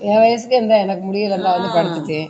என் வயசுக்கு இருந்தா எனக்கு முடியலன்னா வந்து படுத்துட்டேன்.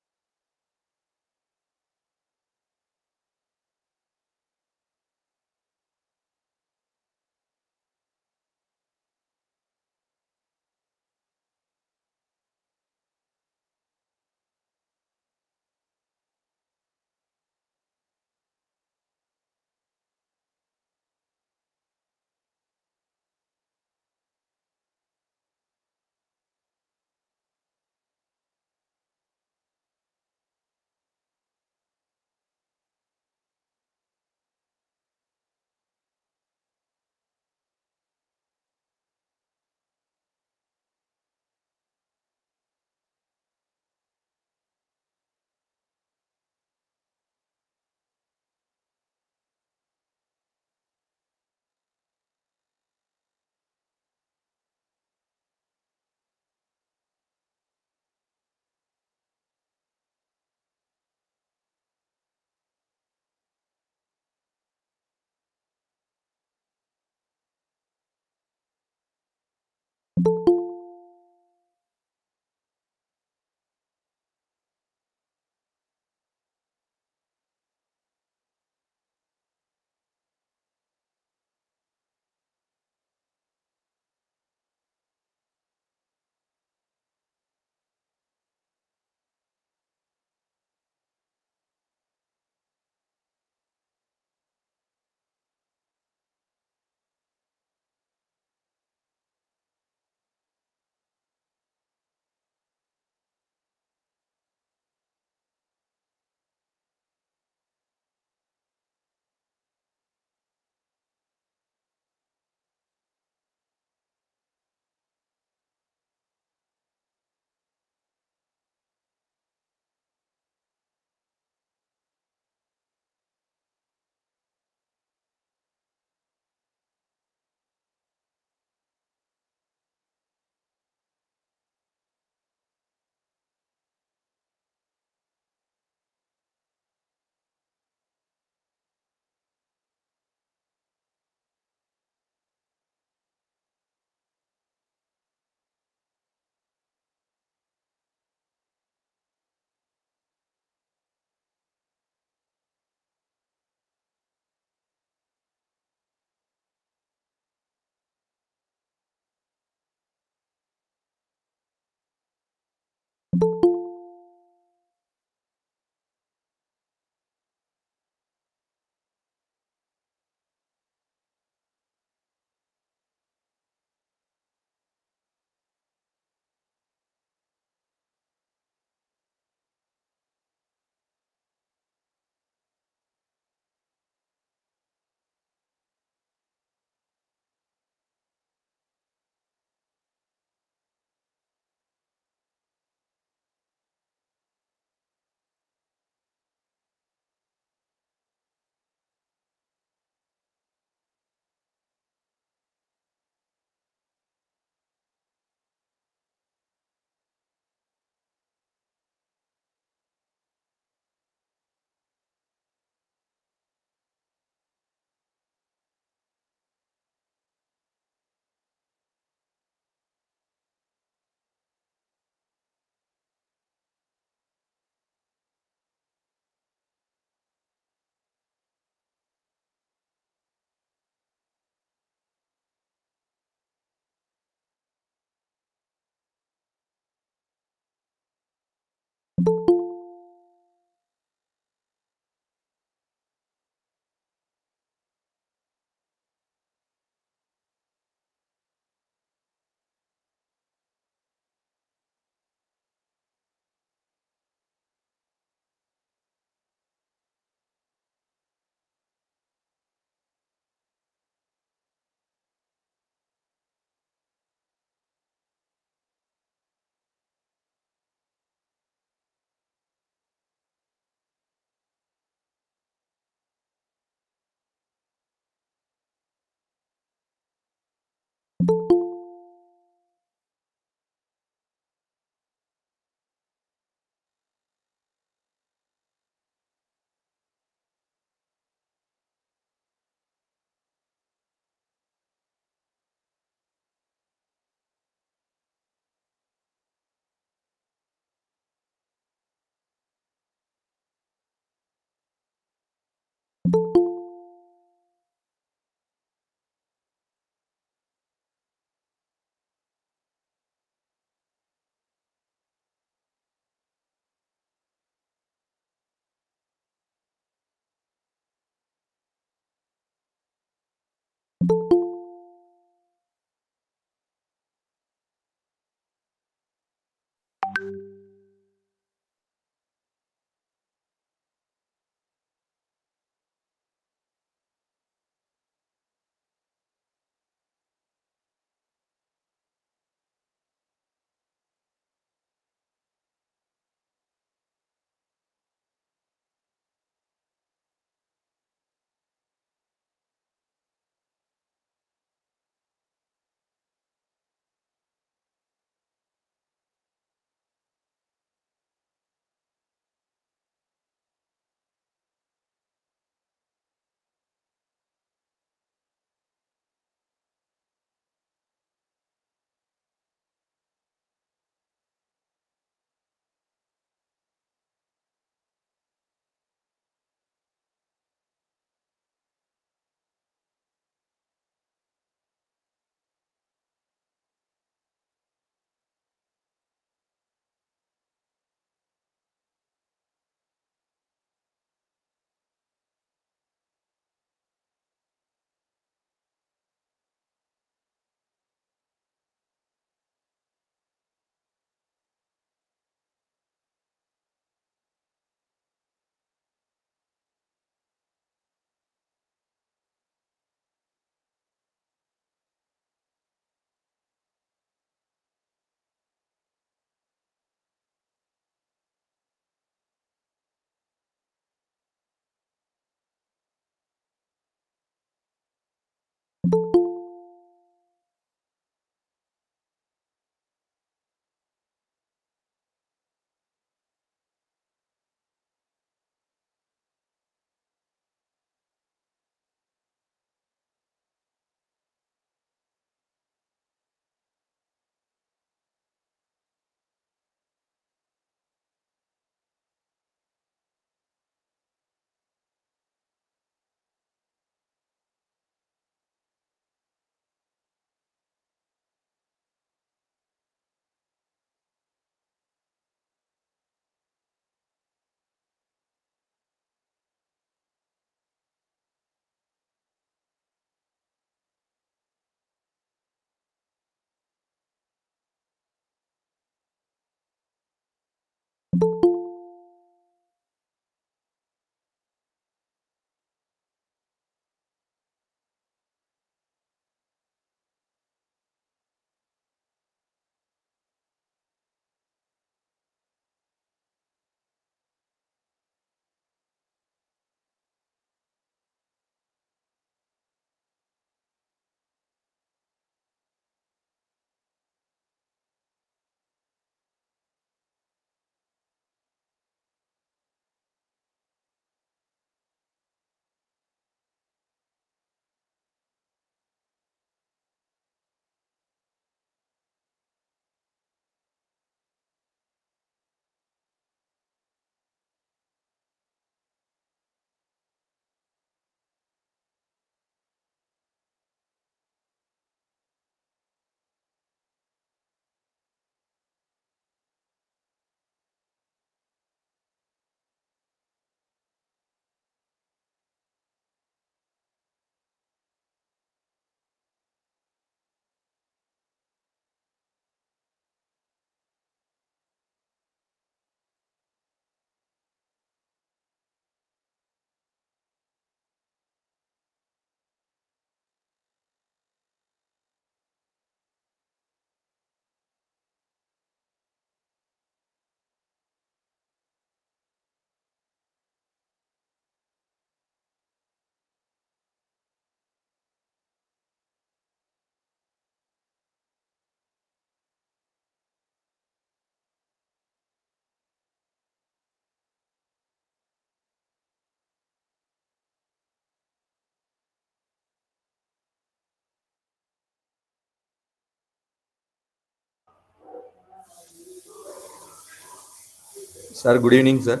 Sir, good evening, sir.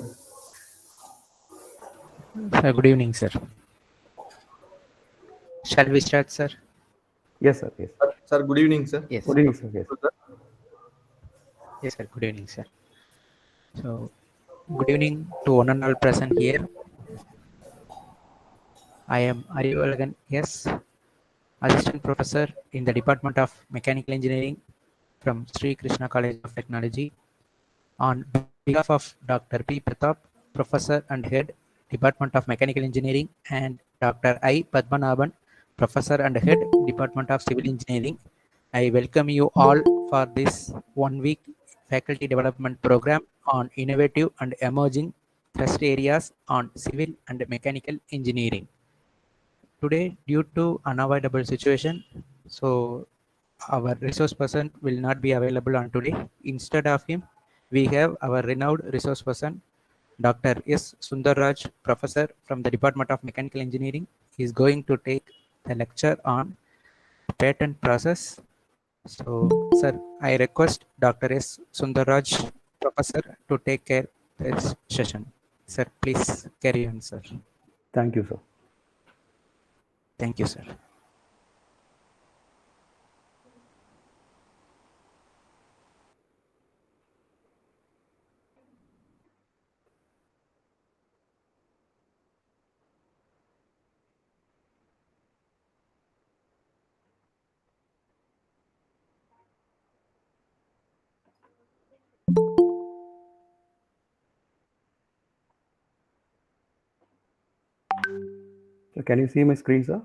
Good evening, sir. Shall we start, sir? Yes, sir. Yes. Sir, good evening, sir. Yes. Good evening, sir. Yes. Yes, sir. Good evening, sir. So, good evening to one and all present here. I am Arivalagan S, Assistant Professor in the Department of Mechanical Engineering from Sri Krishna College of Technology. On behalf of Dr. P. Pratap, Professor and Head, Department of Mechanical Engineering, and Dr. I. Padmanabhan, Professor and Head, Department of Civil Engineering, I welcome you all for this one-week faculty development program on innovative and emerging thrust areas on civil and mechanical engineering. Today, due to unavoidable situation, so our resource person will not be available on today. Instead of him, we have our renowned resource person, Dr. S. Sundarraj, Professor from the Department of Mechanical Engineering. He is going to take the lecture on patent process. So, sir, I request Dr. S. Sundarraj, Professor, to take care of this session. Sir, please carry on, sir. Thank you, sir. Thank you, sir. So, can you see my screen, sir?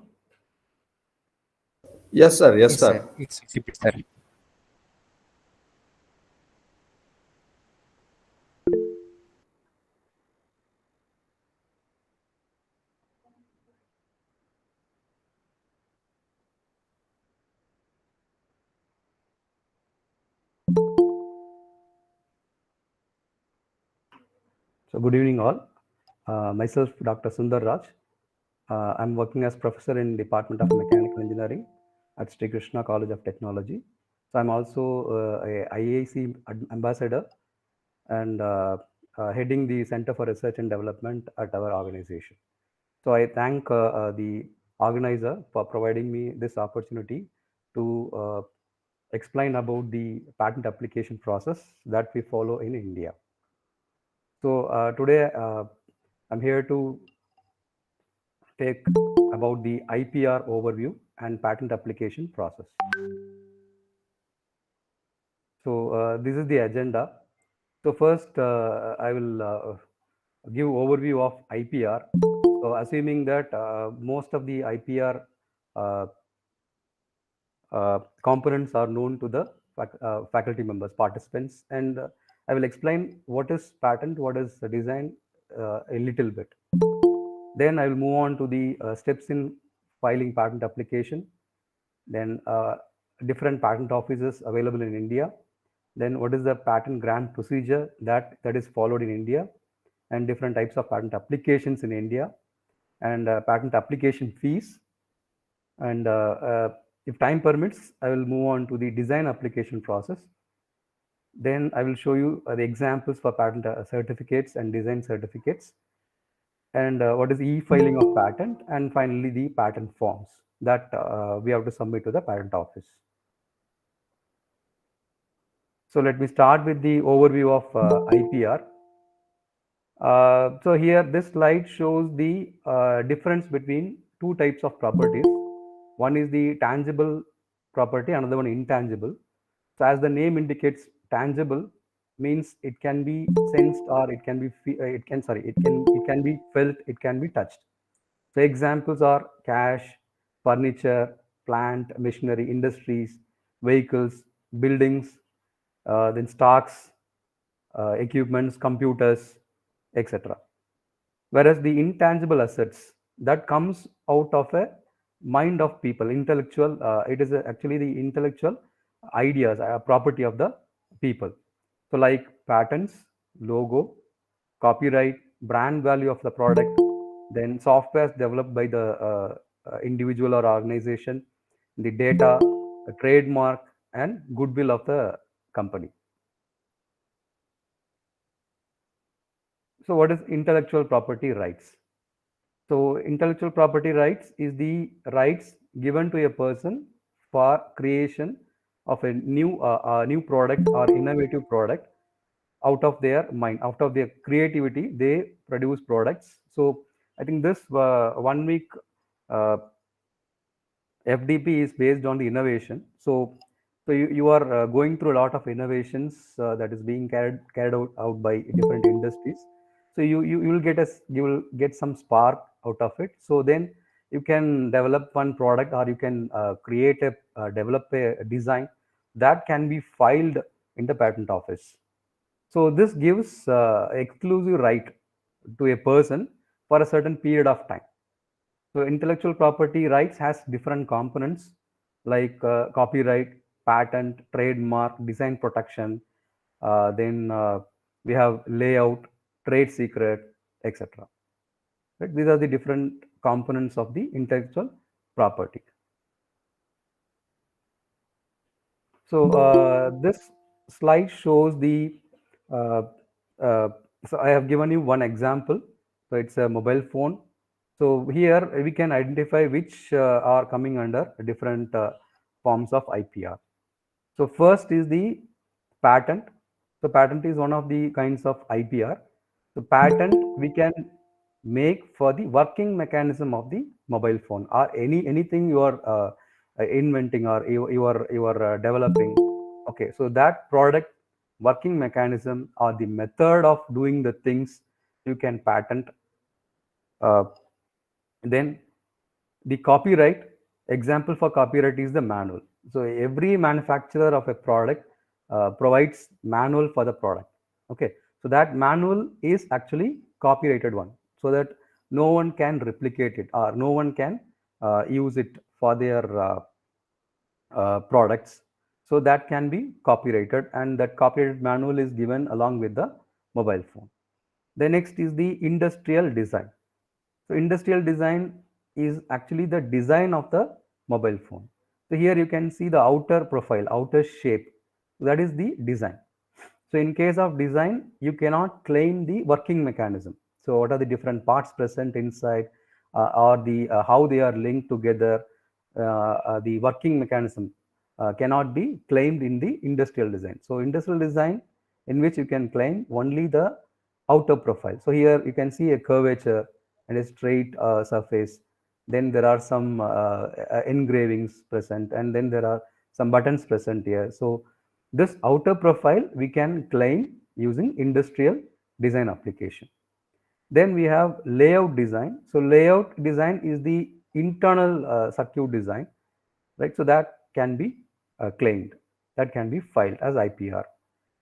Yes, sir. Yes, Yes, sir. sir. It's exhibit, sir. So, good evening, all. Myself, Dr. Sundar Raj. I'm working as professor in Department of Mechanical Engineering at Sri Krishna College of Technology. So, I'm also a IAC ambassador and heading the Center for Research and Development at our organization. So, I thank the organizer for providing me this opportunity to explain about the patent application process that we follow in India. So today I'm here to take about the IPR overview and patent application process. So this is the agenda. So first I will give overview of IPR. So assuming that most of the IPR uh, components are known to the faculty members, participants, and I will explain what is patent, what is design a little bit. Then I will move on to the steps in filing patent application. Then different patent offices available in India. Then what is the patent grant procedure that is followed in India, and different types of patent applications in India, and patent application fees. And if time permits, I will move on to the design application process. Then I will show you the examples for patent certificates and design certificates, and what is e-filing of patent, and finally the patent forms that we have to submit to the patent office. So let me start with the overview of IPR. So here this slide shows the difference between two types of properties. One is the tangible property, another one intangible. So as the name indicates, tangible means it can be sensed, or it can be it can be felt, it can be touched. So examples are cash, furniture, plant, machinery, industries, vehicles, buildings, then stocks, equipments, computers, etc. Whereas the intangible assets, that comes out of a mind of people, intellectual, it is actually the intellectual ideas, property of the people. So like patents, logo, copyright, brand value of the product, then softwares developed by the individual or organization, the data, the trademark, and goodwill of the company. So what is intellectual property rights? So intellectual property rights is the rights given to a person for creation of a new product or innovative product out of their mind, out of their creativity, they produce products. So I think this 1 week uh, FDP is based on the innovation. So you are going through a lot of innovations that is being carried out by different industries. So you will get you will get some spark out of it. So then you can develop one product, or you can create a develop a design that can be filed in the patent office. So this gives exclusive right to a person for a certain period of time. So intellectual property rights has different components like copyright, patent, trademark, design protection. Then we have layout, trade secret, etc. Right? These are the different components of the intellectual property. So this slide shows the, uh, uh, so I have given you one example. So it's a mobile phone. So here we can identify which are coming under different forms of IPR. So first is the patent. So patent is one of the kinds of IPR. So patent we can make for the working mechanism of the mobile phone, or anything you are inventing, or you are developing. Okay, so that product working mechanism or the method of doing the things you can patent. Uh, then the copyright, example for copyright is the manual. So every manufacturer of a product provides manual for the product. Okay, so that manual is actually copyrighted one, so that no one can replicate it, or no one can use it for their products. So that can be copyrighted, and that copyrighted manual is given along with the mobile phone. The next is the industrial design. So industrial design is actually the design of the mobile phone. So here you can see the outer profile, outer shape. That is the design. So in case of design, you cannot claim the working mechanism. So what are the different parts present inside, or the how they are linked together, the working mechanism cannot be claimed in the industrial design. So industrial design, in which you can claim only the outer profile. So here you can see a curvature and a straight surface. Then there are some engravings present, and then there are some buttons present here. So this outer profile we can claim using industrial design application. Then we have layout design. So layout design is the internal circuit design, right? So that can be claimed, that can be filed as IPR.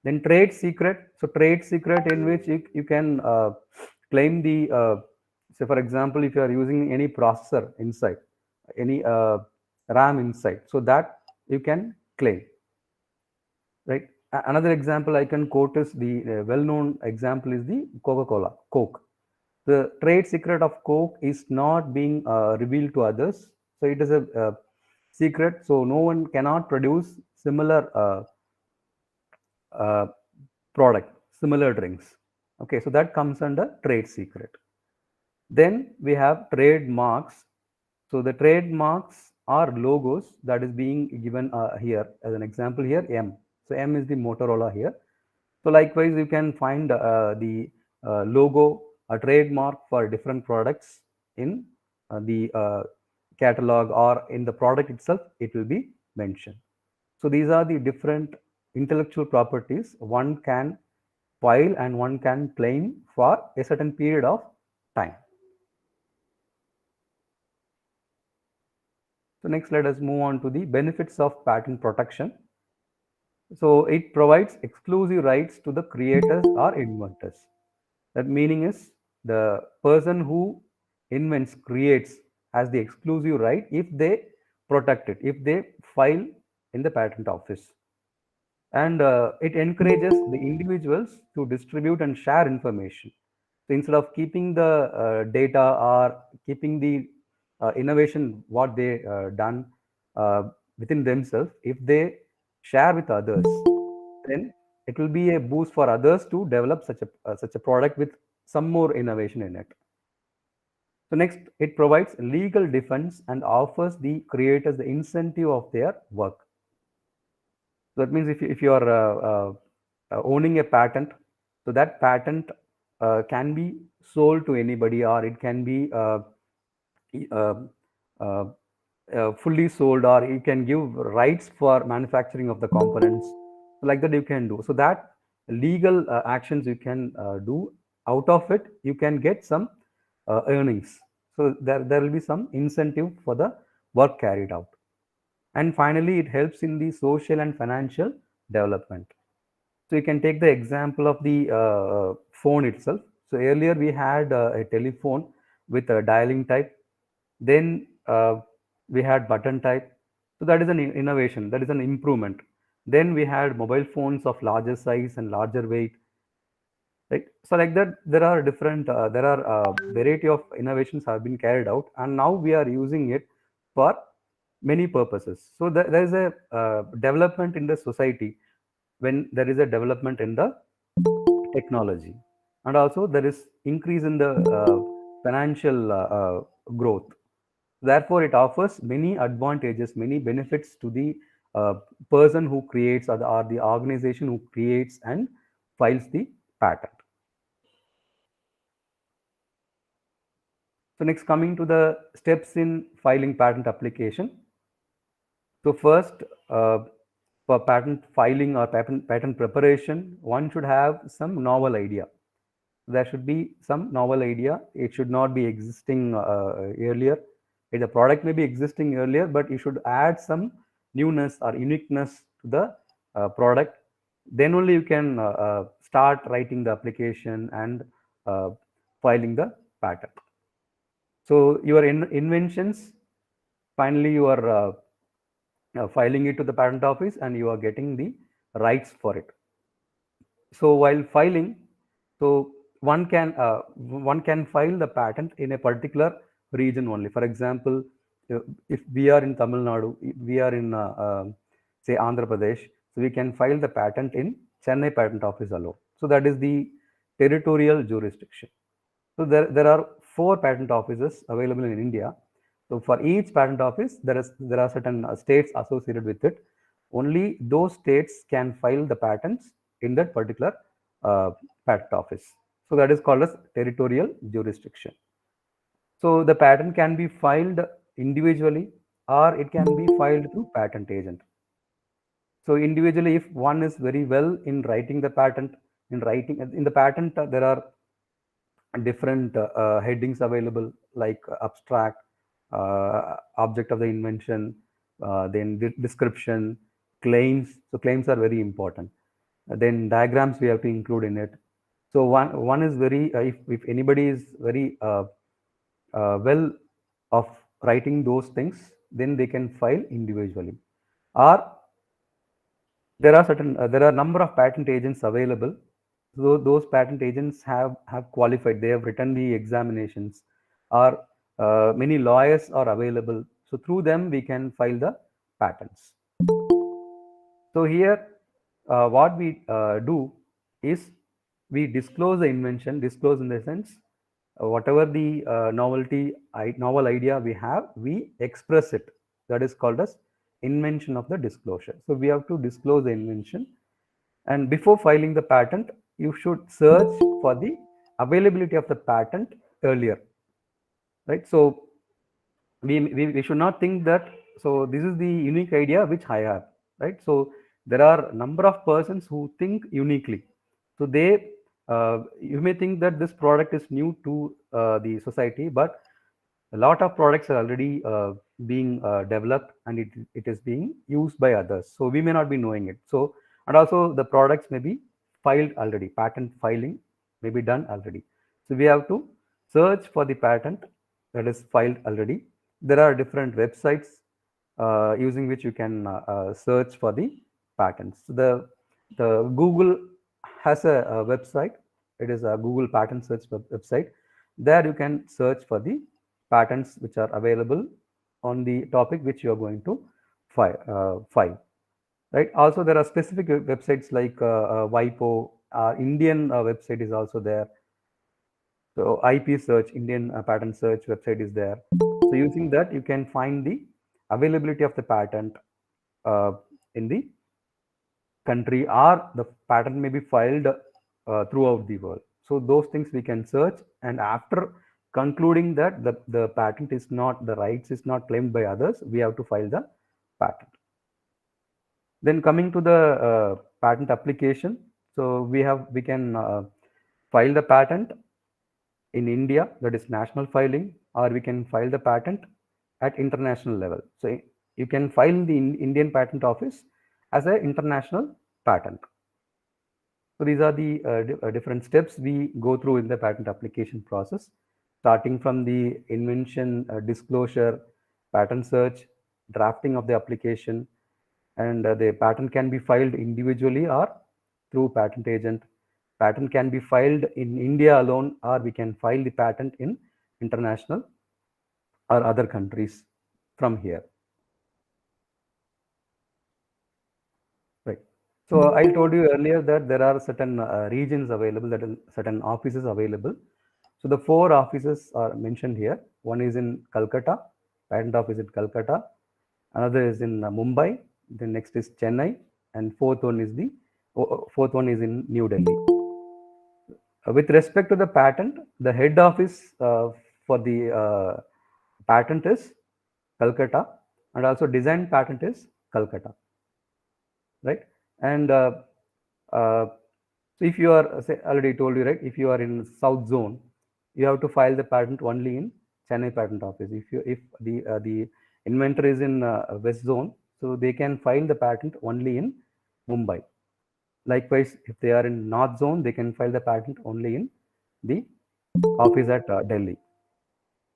Then trade secret. So trade secret, in which you can claim the, say for example, if you are using any processor inside, any RAM inside, so that you can claim, right? Another example I can quote is the well-known example is the Coca-Cola, Coke. The trade secret of Coke is not being revealed to others. So it is a secret. So no one cannot produce similar uh, product, similar drinks. Okay, so that comes under trade secret. Then we have trademarks. So the trademarks are logos that is being given here as an example here, M. So M is the Motorola here. So likewise, you can find the logo, a trademark for different products in the catalog, or in the product itself, it will be mentioned. So these are the different intellectual properties one can file and one can claim for a certain period of time. So next, let us move on to the benefits of patent protection. So it provides exclusive rights to the creators or inventors. That meaning is the person who invents, creates, has the exclusive right if they protect it, if they file in the patent office. And it encourages the individuals to distribute and share information. So instead of keeping the data, or keeping the innovation what they done uh, within themselves, if they share with others, then it will be a boost for others to develop such a product with some more innovation in it. So next, it provides legal defense and offers the creators the incentive of their work. So that means if you are owning a patent, so that patent can be sold to anybody, or it can be uh, uh, fully sold, or you can give rights for manufacturing of the components. So like that you can do. So that legal actions you can do, out of it you can get some earnings. So there will be some incentive for the work carried out. And finally, it helps in the social and financial development. So you can take the example of the phone itself. So earlier we had a telephone with a dialing type. Then we had button type. So that is an innovation. That is an improvement. Then we had mobile phones of larger size and larger weight. Right. So like that, there are different, there are variety of innovations have been carried out, and now we are using it for many purposes. So there is a development in the society when there is a development in the technology, and also there is increase in the financial growth. Therefore, it offers many advantages, many benefits to the uh, person who creates, or the organization who creates and files the patent. So next, coming to the steps in filing patent application. So first, for patent filing or patent preparation, one should have some novel idea. There should be some novel idea. It should not be existing earlier. The product may be existing earlier, but you should add some newness or uniqueness to the product. Then only you can start writing the application and filing the patent. So your inventions, finally you are filing it to the patent office and you are getting the rights for it. So while filing, so one can file the patent in a particular region only. For example, if we are in Tamil Nadu, we are in say Andhra Pradesh, so we can file the patent in Chennai Patent Office alone. So that is the territorial jurisdiction. So there are 4 patent offices available in India. So for each patent office, there are certain states associated with it. Only those states can file the patents in that particular patent office. So that is called as territorial jurisdiction. So the patent can be filed individually, or it can be filed through patent agent. So individually, if one is very well in writing the patent, in the patent, there are different headings available, like abstract, object of the invention, then description, claims. So claims are very important. Then diagrams we have to include in it. So one is very if anybody is very well of writing those things, then they can file individually. Or there are number of patent agents available. So those patent agents have qualified, they have written the examinations, or many lawyers are available. So through them we can file the patents. So here what we do is we disclose the invention. Disclose in the sense, whatever the novel idea we have, we express it. That is called as invention of the disclosure. So we have to disclose the invention, and before filing the patent, you should search for the availability of the patent earlier, right? So we should not think that, so this is the unique idea which I have, right? So there are a number of persons who think uniquely. So they you may think that this product is new to the society, but a lot of products are already being developed, and it is being used by others. So we may not be knowing it. So, and also the products may be filed already, patent filing may be done already. So we have to search for the patent that is filed already. There are different websites using which you can search for the patents. So the Google has a website. It is a Google patent search website. There you can search for the patents which are available on the topic which you are going to file. Right. Also, there are specific websites like WIPO. Indian website is also there. So IP search, Indian patent search website is there. So using that, you can find the availability of the patent in the country, or the patent may be filed throughout the world. So those things we can search, and after concluding that the patent is not, the rights is not claimed by others, we have to file the patent. Then coming to the patent application, so we can file the patent in India, that is national filing, or we can file the patent at international level. So you can file the Indian Patent Office as an international patent. So these are the different steps we go through in the patent application process, starting from the invention, disclosure, patent search, drafting of the application, and the patent can be filed individually or through patent agent. Patent can be filed in India alone, or we can file the patent in international or other countries from here. Right. So I told you earlier that there are certain regions available, that is certain offices available. So the 4 offices are mentioned here. One is in Calcutta, patent office in Calcutta. Another is in Mumbai. The next is Chennai, and fourth one is in New Delhi. With respect to the patent, the head office for the patent is Calcutta, and also design patent is Calcutta, right? And so if you are, say, already told you, right, if you are in South Zone, you have to file the patent only in Chennai Patent Office. If the inventor is in West Zone, so they can file the patent only in Mumbai. Likewise, if they are in North Zone, they can file the patent only in the office at Delhi.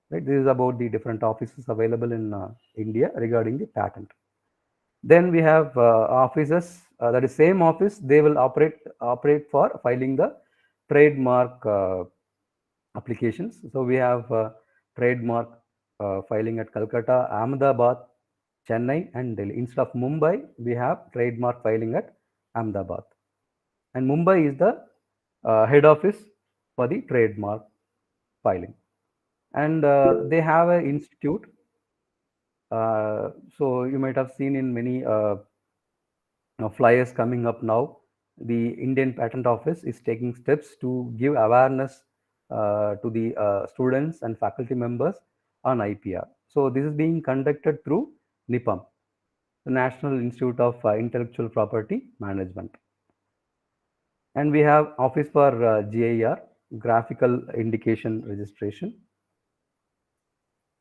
Right? This is about the different offices available in India regarding the patent. Then we have offices, that is same office, they will operate for filing the trademark applications. So we have trademark filing at Calcutta, Ahmedabad, Chennai, and Delhi. Instead of Mumbai, we have trademark filing at Ahmedabad. And Mumbai is the head office for the trademark filing. And they have an institute. So you might have seen in many flyers coming up now. The Indian Patent Office is taking steps to give awareness to the students and faculty members on IPR. So this is being conducted through NIPAM, the National Institute of Intellectual Property Management. And we have Office for GIR, Graphical Indication Registration.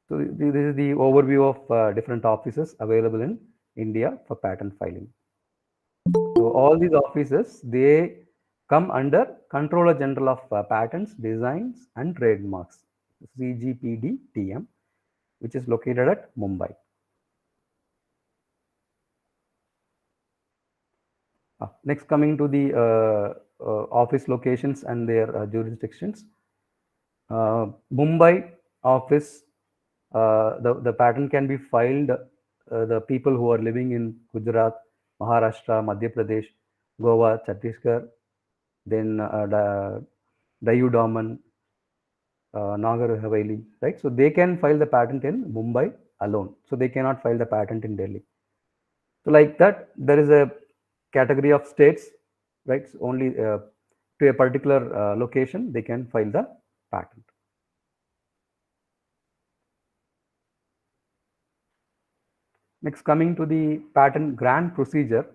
So this is the overview of different offices available in India for patent filing. So all these offices, they come under Controller General of Patents, Designs and Trademarks, CGPD-TM, which is located at Mumbai. Next, coming to the office locations and their jurisdictions. Mumbai office, the patent can be filed, the people who are living in Gujarat, Maharashtra, Madhya Pradesh, Goa, Chhattisgarh, then Dayu Daman, Nagar Haveli, right? So they can file the patent in Mumbai alone. So they cannot file the patent in Delhi. So like that, there is a category of states, right? So only to a particular location, they can file the patent. Next, coming to the patent grant procedure.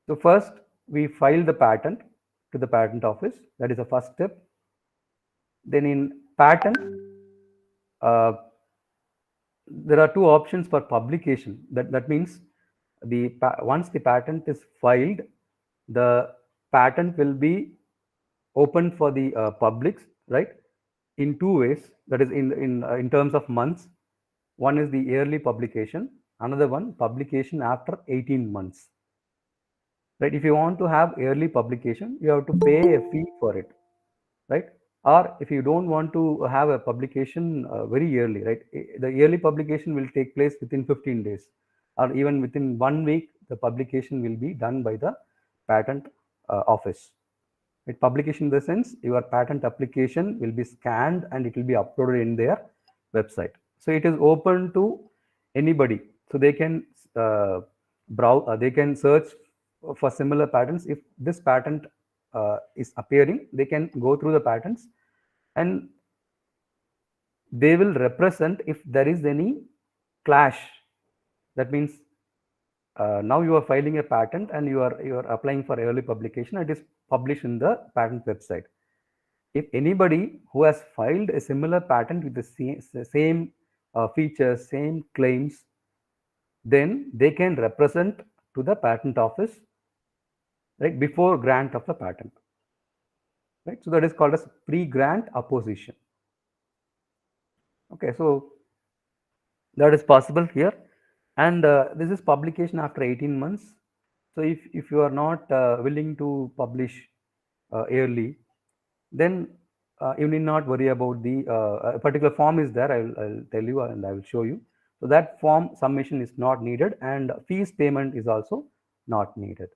So first, we file the patent to the patent office. That is the first step. Then in patent, there are 2 options for publication. That means once the patent is filed, the patent will be open for the publics, right? In 2 ways. That is in terms of months. One is the yearly publication. Another one, publication after 18 months. Right? If you want to have yearly publication, you have to pay a fee for it, right? Or if you don't want to have a publication very early, right? The yearly publication will take place within 15 days, or even within 1 week, the publication will be done by the patent office. Right? Publication in the sense your patent application will be scanned and it will be uploaded in their website. So it is open to anybody. So they can browse, they can search for similar patents. If this patent is appearing, they can go through the patents and they will represent if there is any clash. That means now you are filing a patent and you are applying for early publication. It is published in the patent website. If anybody who has filed a similar patent with the same features, same claims, then they can represent to the patent office, right, before grant of the patent. Right, so that is called as pre-grant opposition. Okay, so that is possible here, and this is publication after 18 months. So if you are not willing to publish early, then you need not worry about the a particular form is there. I'll tell you and I will show you. So that form submission is not needed and fees payment is also not needed.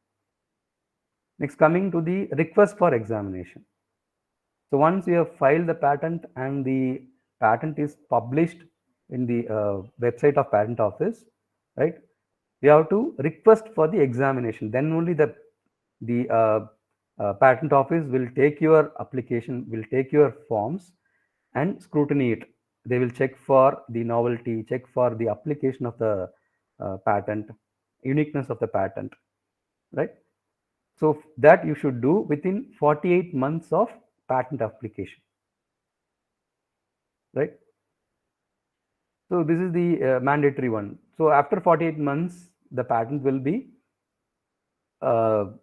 Next, coming to the request for examination. So once you have filed the patent and the patent is published in the website of patent office, right? You have to request for the examination. Then only the patent office will take your application, will take your forms and scrutiny it. They will check for the novelty, check for the application of the patent, uniqueness of the patent, right? So that you should do within 48 months of patent application, right? So this is the mandatory one. So after 48 months, the patent will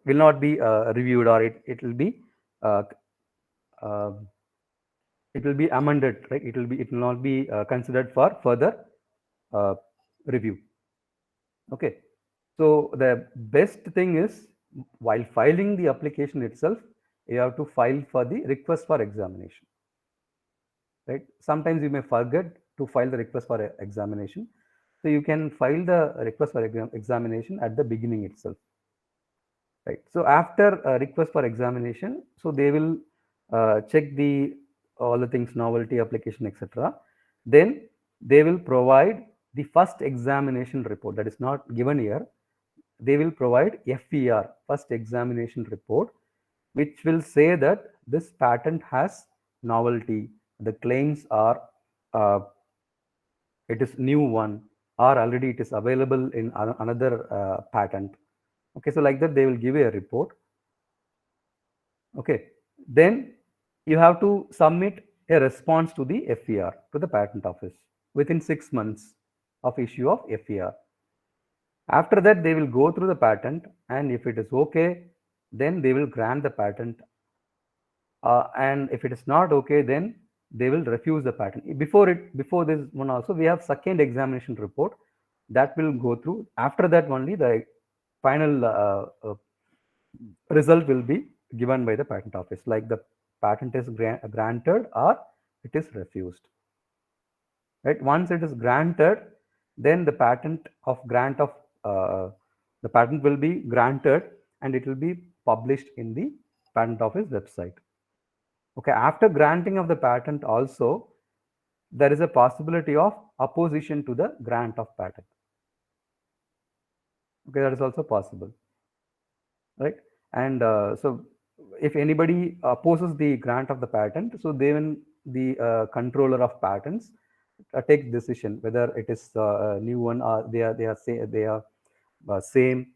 not be reviewed, or it will be uh, uh, it will be amended, right? It will not be considered for further review. Okay, so the best thing is while filing the application itself, you have to file for the request for examination, right? Sometimes you may forget to file the request for examination, so you can file the request for examination at the beginning itself, right? So after a request for examination, so they will check the all the things, novelty, application, etc. Then they will provide the first examination report that is not given here. They will provide FER, first examination report, which will say that this patent has novelty, the claims are it is new one, or already it is available in another patent. Okay, so like that they will give you a report. Okay, then you have to submit a response to the FER to the patent office within 6 months of issue of FER. After that, they will go through the patent, and if it is okay, then they will grant the patent. And if it is not okay, then they will refuse the patent. Before this one also, we have second examination report that will go through. After that, only the final result will be given by the patent office, like the patent is granted or it is refused. Right? Once it is granted, then the patent will be granted and it will be published in the patent office website. Okay, after granting of the patent also, there is a possibility of opposition to the grant of patent. Okay, that is also possible, right? And so if anybody opposes the grant of the patent, so then the controller of patents take decision whether it is a new one or they are same,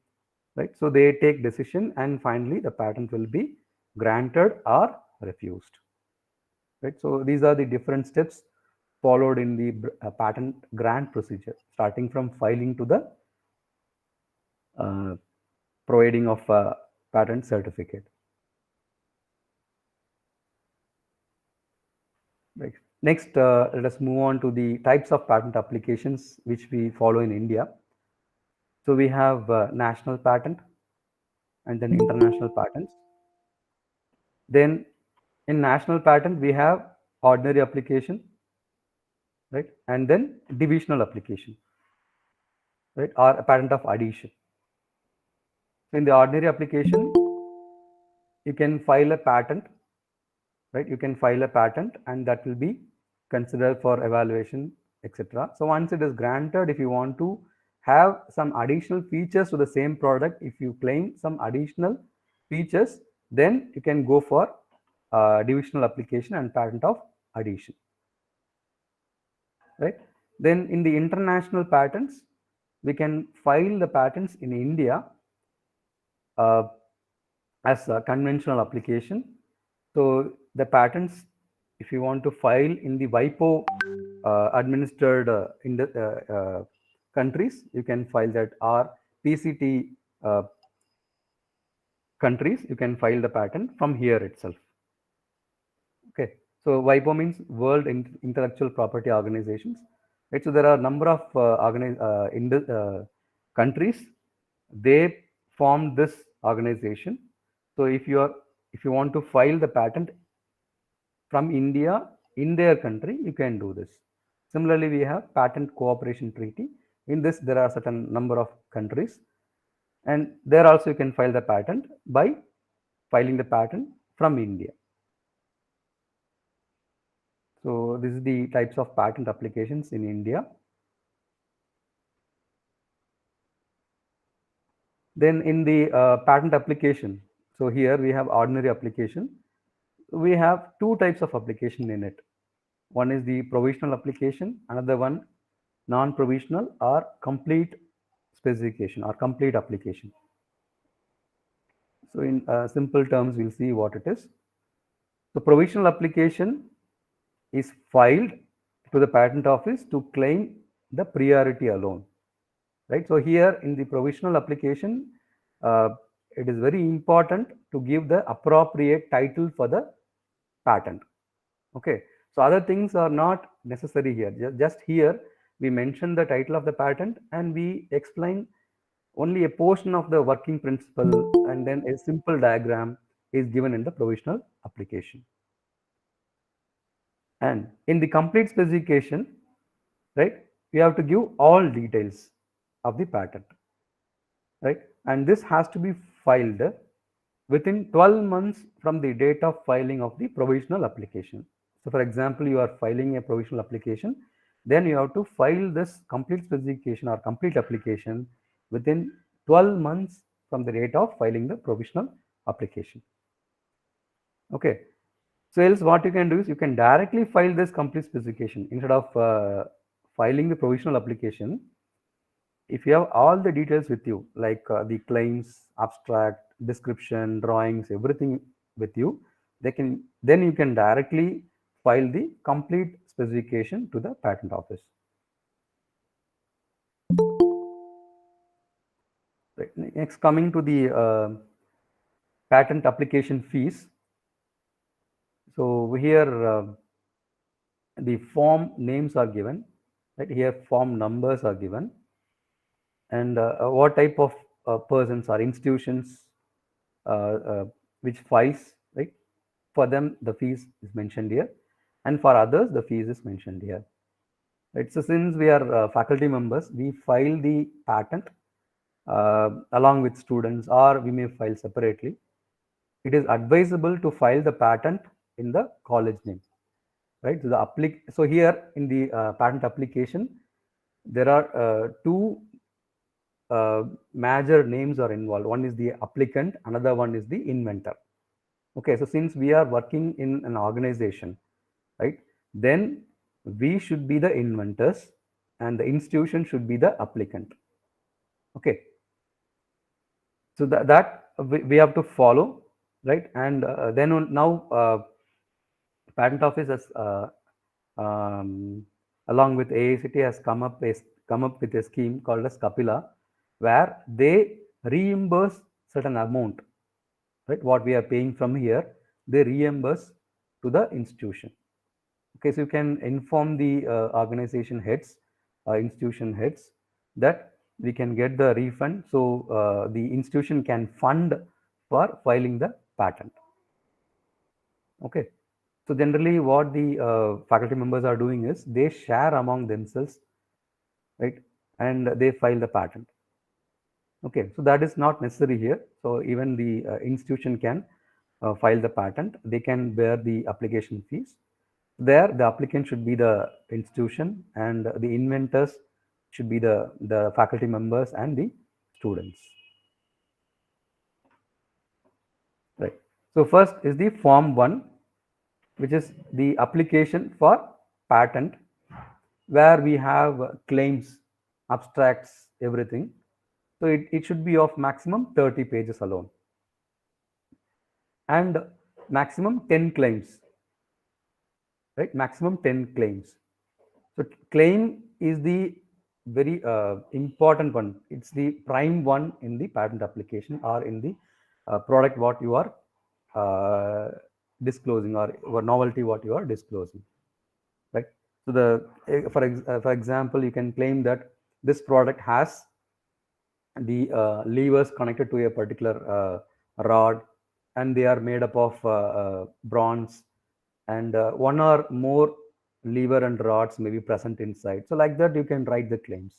right? So they take decision and finally the patent will be granted or refused, right? So these are the different steps followed in the patent grant procedure, starting from filing to the providing of a patent certificate. Right. Next, let us move on to the types of patent applications which we follow in India. So we have national patent and then international patents. Then in national patent, we have ordinary application, right? And then divisional application, right? Or a patent of addition. So in the ordinary application, you can file a patent, right? You can file a patent and that will be considered for evaluation, etc. So once it is granted, if you want to have some additional features to the same product, if you claim some additional features, then you can go for divisional application and patent of addition, right? Then in the international patents, we can file the patents in India as a conventional application. So the patents, if you want to file in the WIPO administered in the countries, you can file that, or PCT countries, you can file the patent from here itself. Okay, so WIPO means World Intellectual Property Organizations. Right, so there are a number of countries. They formed this organization. So if you want to file the patent from India in their country, you can do this. Similarly, we have patent cooperation treaty. In this, there are certain number of countries, and there also you can file the patent by filing the patent from India. So this is the types of patent applications in India. Then in the patent application, so here we have ordinary application. We have two types of application in it. One is the provisional application, another one non-provisional or complete specification or complete application. So in simple terms, we'll see what it is. The provisional application is filed to the patent office to claim the priority alone, right? So here in the provisional application, it is very important to give the appropriate title for the patent. Okay, so other things are not necessary here. Just here we mention the title of the patent and we explain only a portion of the working principle, and then a simple diagram is given in the provisional application. And in the complete specification, right, we have to give all details of the patent, right? And this has to be filed within 12 months from the date of filing of the provisional application. So for example, you are filing a provisional application, then you have to file this complete specification or complete application within 12 months from the date of filing the provisional application. Okay, so else what you can do is you can directly file this complete specification instead of filing the provisional application. If you have all the details with you, like the claims, abstract, description, drawings, everything with you, then you can directly file the complete specification to the patent office. Right. Next, coming to the patent application fees. So here the form names are given, right? Here form numbers are given, and what type of persons or institutions which files, right? For them the fees is mentioned here, and for others the fees is mentioned here, right? So since we are faculty members, we file the patent along with students, or we may file separately. It is advisable to file the patent in the college name, right? So so here in the patent application, there are two major names are involved. One is the applicant, another one is the inventor. Okay, so since we are working in an organization, right, then we should be the inventors and the institution should be the applicant. Okay, so that we have to follow, right? And then now patent office has along with AICT has come up with a scheme called as Kapila, where they reimburse certain amount, right? What we are paying from here, they reimburse to the institution. Okay, so you can inform the organization heads, institution heads, that we can get the refund, so the institution can fund for filing the patent. Okay, so generally what the faculty members are doing is they share among themselves, right, and they file the patent. Okay, so that is not necessary here. So even the institution can file the patent, they can bear the application fees. There, the applicant should be the institution, and the inventors should be the faculty members and the students. Right. So first is the Form 1, which is the application for patent, where we have claims, abstracts, everything. So it should be of maximum 30 pages alone, and maximum 10 claims, right? Maximum 10 claims. So claim is the very important one. It's the prime one in the patent application or in the product what you are disclosing, or novelty what you are disclosing, right? So for example, you can claim that this product has the levers connected to a particular rod, and they are made up of bronze, and one or more lever and rods may be present inside. So like that, you can write the claims.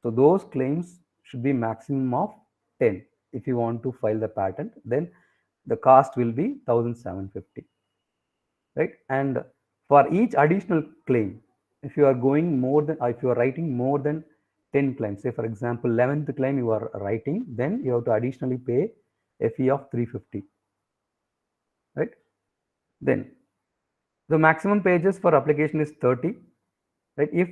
So those claims should be maximum of 10. If you want to file the patent, then the cost will be 1750, right? And for each additional claim, if you are going more than, if you are writing more than 10 claims, say for example 11th claim you are writing, then you have to additionally pay a fee of 350, right? Then the maximum pages for application is 30, right? If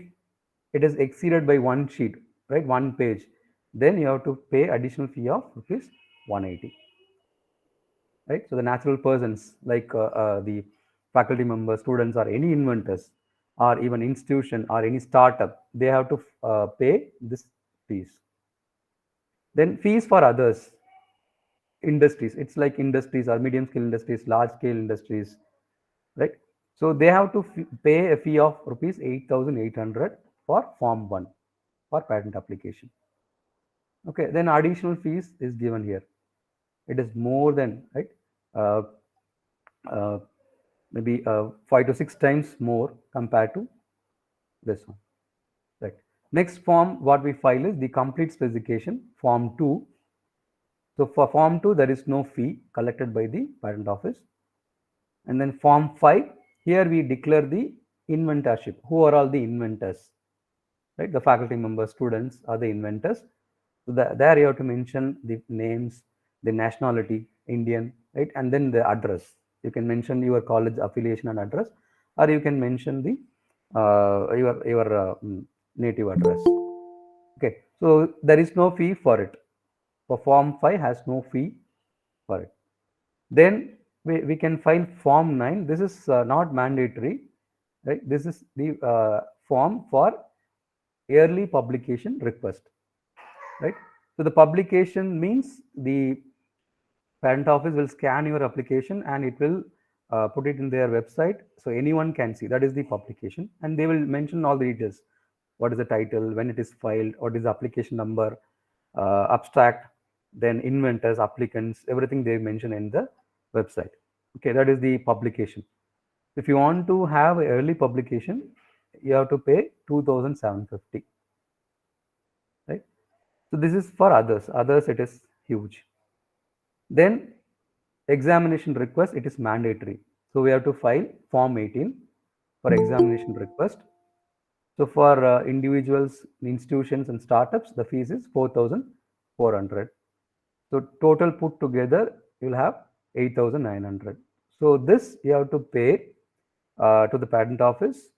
it is exceeded by one sheet, right, one page, then you have to pay additional fee of rupees 180, right? So the natural persons like the faculty members, students, or any inventors, or even institution or any startup, they have to pay this fees. Then fees for others, industries, it's like industries or medium scale industries, large scale industries, right? So they have to pay a fee of rupees 8,800 for Form 1 for patent application. Okay, then additional fees is given here. It is more than, right, uh, uh, maybe 5 to 6 times more compared to this one, right? Next form what we file is the complete specification, Form 2. So for Form 2, there is no fee collected by the patent office. And then Form 5, here we declare the inventorship. Who are all the inventors, right? The faculty members, students are the inventors. So there you have to mention the names, the nationality, Indian, right? And then the address. You can mention your college affiliation and address, or you can mention the your native address. Okay, so there is no fee for it. For Form 5 has no fee for it. Then we can file Form 9. This is not mandatory, right? This is the form for yearly publication request, right? So the publication means the patent office will scan your application and it will put it in their website, so anyone can see. That is the publication, and they will mention all the details. What is the title, when it is filed, what is the application number, abstract, then inventors, applicants, everything they mention in the website. Okay, that is the publication. If you want to have an early publication, you have to pay 2,750, right? So this is for others. Others, it is huge. Then examination request, it is mandatory. So we have to file Form 18 for examination request. So for individuals, institutions, and startups, the fees is 4,400. So total put together, you'll have 8,900. So this you have to pay to the patent office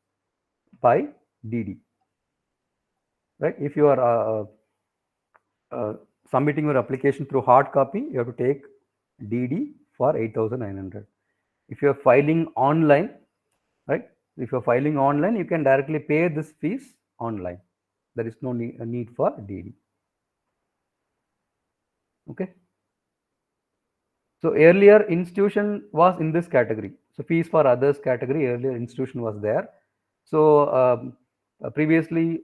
by DD, right? If you are submitting your application through hard copy, you have to take DD for 8,900. If you are filing online, right? If you're filing online, you can directly pay this fees online. There is no need for DD. Okay. So earlier institution was in this category. So fees for others category, earlier institution was there. So previously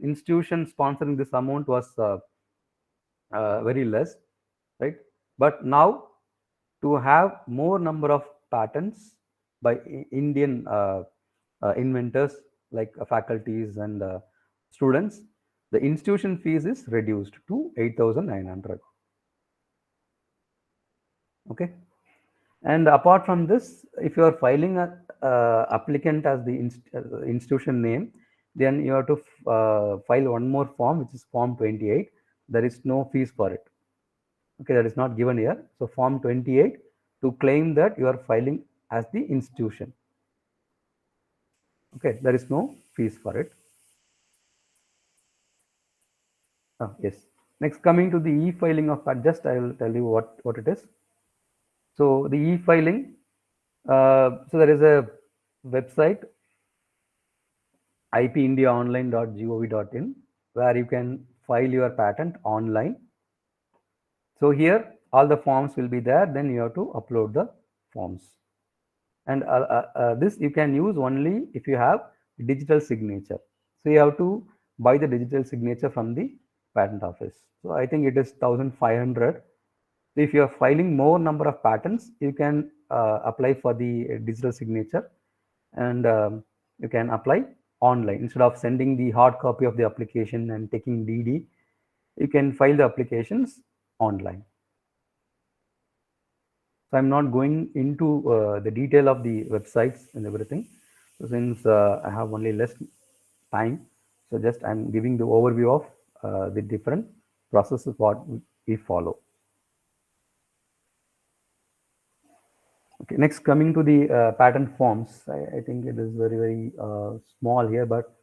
institution sponsoring this amount was very less, right? But now to have more number of patents by Indian inventors like faculties and students, the institution fees is reduced to 8,900. Okay. And apart from this, if you are filing a applicant as the institution name, then you have to file one more form, which is form 28. There is no fees for it. Okay, that is not given here. So form 28 to claim that you are filing as the institution. Okay, there is no fees for it. Yes. Next, coming to the e-filing of adjust, I will tell you what it is. So the e-filing, so there is a website ipindiaonline.gov.in where you can file your patent online. So here all the forms will be there, then you have to upload the forms. And this you can use only if you have digital signature. So you have to buy the digital signature from the patent office. So I think it is 1500. If you are filing more number of patents, you can apply for the digital signature, and you can apply online instead of sending the hard copy of the application and taking DD. You can file the applications online. So I'm not going into the detail of the websites and everything. So since I have only less time, so just I'm giving the overview of the different processes what we follow. Okay, next coming to the patent forms. I think it is very small here, but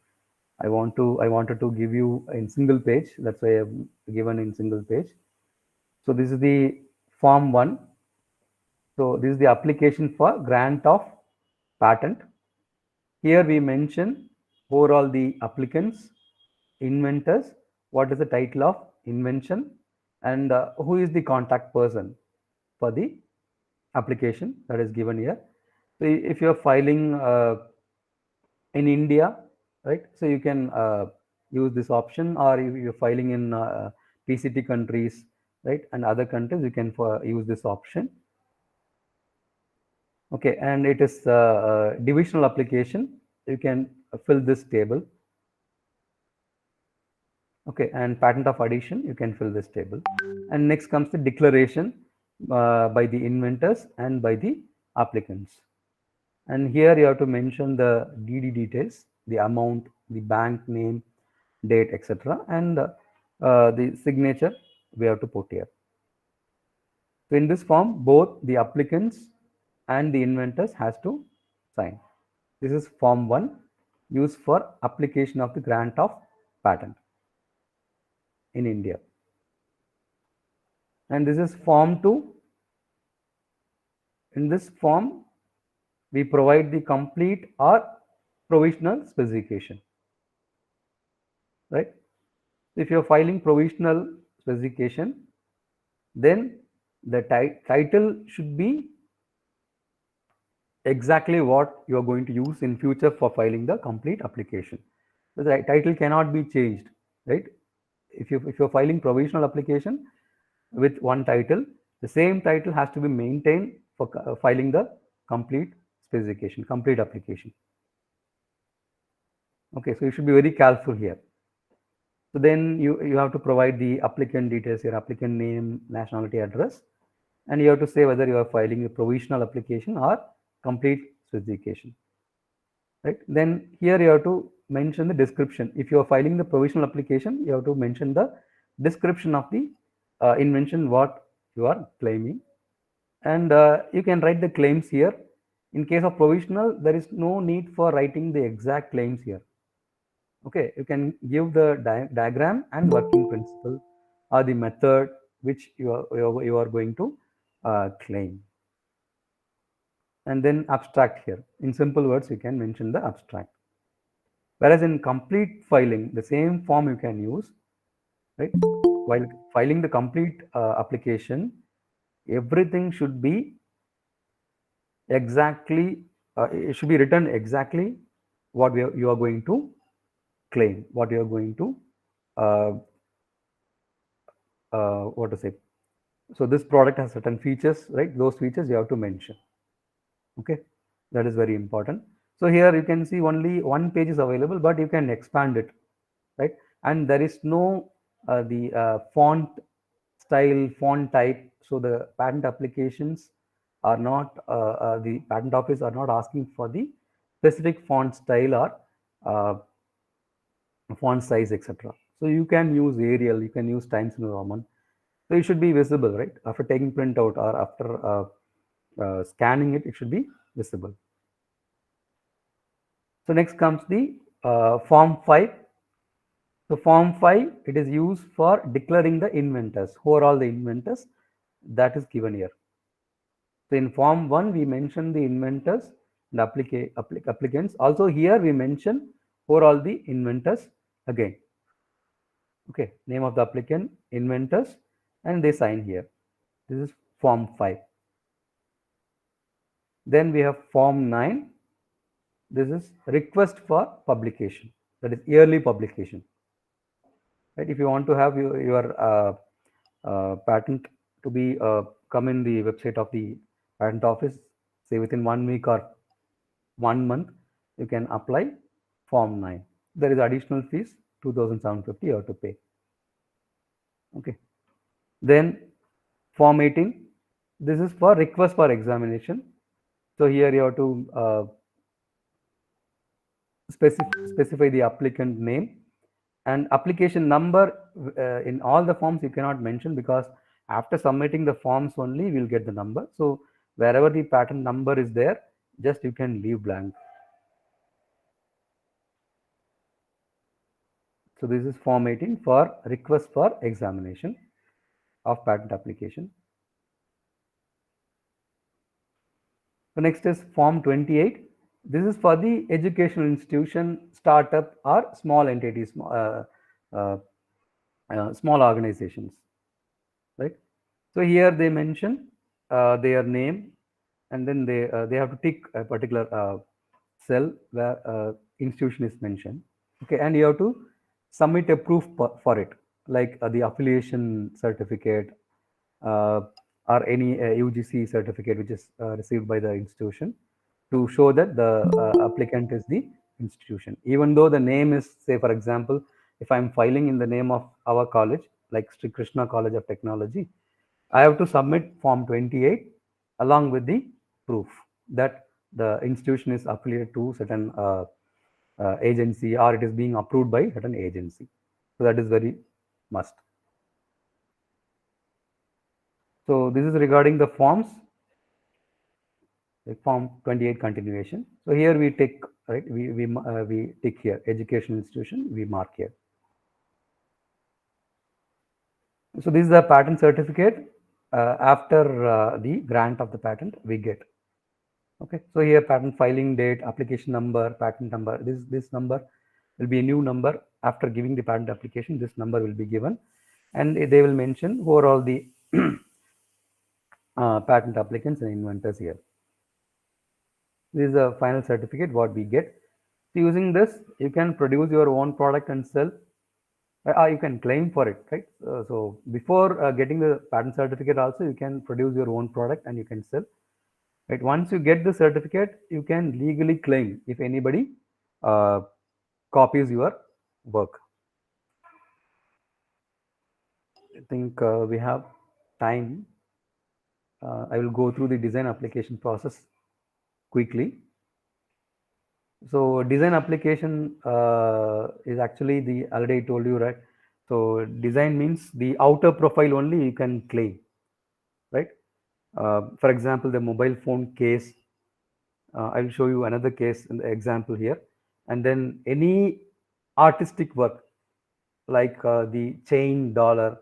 I wanted to give you in single page. That's why I've given in single page. So this is the form 1. So this is the application for grant of patent. Here we mention overall the applicants, inventors, what is the title of invention, and who is the contact person for the application that is given here. So if you are filing in India, right? So you can use this option, or if you're filing in PCT countries, right, and other countries, you can use this option. Okay, and it is divisional application. You can fill this table. Okay, and patent of addition, you can fill this table. And next comes the declaration by the inventors and by the applicants. And here you have to mention the DD details, the amount, the bank name, date, etc. And the signature we have to put here. So in this form, both the applicants and the inventors has to sign. This is form 1, used for application of the grant of patent in India. And this is form 2. In this form, we provide the complete or provisional specification, right? If you're filing provisional specification, then the title should be exactly what you are going to use in future for filing the complete application. The title cannot be changed, right? If you're filing provisional application with one title, the same title has to be maintained for filing the complete specification, complete application. Okay, so you should be very careful here. So then you have to provide the applicant details, your applicant name, nationality, address, and you have to say whether you are filing a provisional application or complete specification, right? Then here you have to mention the description. If you are filing the provisional application, you have to mention the description of the invention, what you are claiming, and you can write the claims here. In case of provisional, there is no need for writing the exact claims here. Okay, you can give the diagram and working principle or the method which you are going to claim. And then abstract here. In simple words, you can mention the abstract. Whereas in complete filing, the same form you can use, right? While filing the complete application, everything should be exactly, it should be written exactly what you are going to claim, what you are going to what to say. So this product has certain features, right? Those features you have to mention. Okay, that is very important. So here you can see only one page is available, but you can expand it, right? And there is no the font style, font type. So the patent applications are not, the patent office are not asking for the specific font style or font size, etc. So you can use Arial, you can use Times New Roman. So it should be visible, right? After taking printout or after scanning it, it should be visible. So next comes the Form 5. So Form 5, it is used for declaring the inventors. Who are all the inventors? That is given here. So in Form 1, we mention the inventors and applicants. Also here we mention who are all the inventors again. Okay, name of the applicant, inventors, and they sign here. This is Form 5. Then we have Form 9. This is request for publication. That is yearly publication. Right? If you want to have your patent to be come in the website of the patent office, say within 1 week or 1 month, you can apply Form 9. There is additional fees, 2,750 you have to pay. Okay. Then Form 18. This is for request for examination. So here you have to specify the applicant name and application number. In all the forms you cannot mention, because after submitting the forms only we'll get the number. So wherever the patent number is there, just you can leave blank. So this is Form 18 for request for examination of patent application. So next is Form 28. This is for the educational institution, startup, or small entities, small organizations, right? So here they mention their name, and then they have to tick a particular cell where institution is mentioned. Okay, and you have to submit a proof for it, like the affiliation certificate or any UGC certificate which is received by the institution, to show that the applicant is the institution. Even though the name is, say for example, if I'm filing in the name of our college, like Sri Krishna College of Technology, I have to submit Form 28 along with the proof that the institution is affiliated to certain agency, or it is being approved by certain agency. So that is very must. So this is regarding the forms, like Form 28 continuation. So here we take, right, we tick here education institution, we mark here. So this is the patent certificate after the grant of the patent we get. Okay, so here patent filing date, application number, patent number. This number will be a new number after giving the patent application. This number will be given, and they will mention who are all the patent applicants and inventors here. This is the final certificate what we get. So using this, you can produce your own product and sell. You can claim for it, right? So before getting the patent certificate also, you can produce your own product and you can sell. Right? Once you get the certificate, you can legally claim if anybody copies your work. I think we have time. I will go through the design application process quickly. So design application is actually the, already I told you, right? So design means the outer profile only you can claim, right? For example, the mobile phone case. I will show you another case in the example here. And then any artistic work like the chain dollar.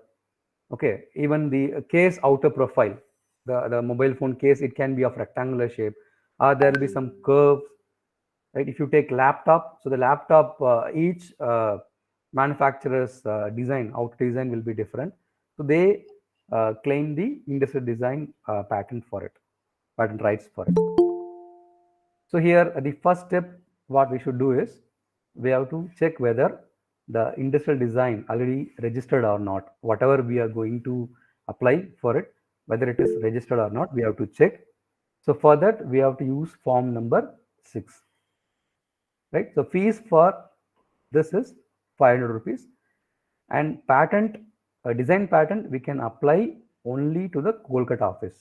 Okay, even the case outer profile, the mobile phone case, it can be of rectangular shape, or there will be some curves. Right? If you take laptop, so the laptop, each manufacturer's design, outer design will be different. So they claim the industrial design patent for it, patent rights for it. So here the first step what we should do is we have to check whether the industrial design already registered or not. Whatever we are going to apply for it, whether it is registered or not, we have to check. So for that we have to use form number 6. Right? So fees for this is 500 rupees, and patent, design patent we can apply only to the Kolkata office.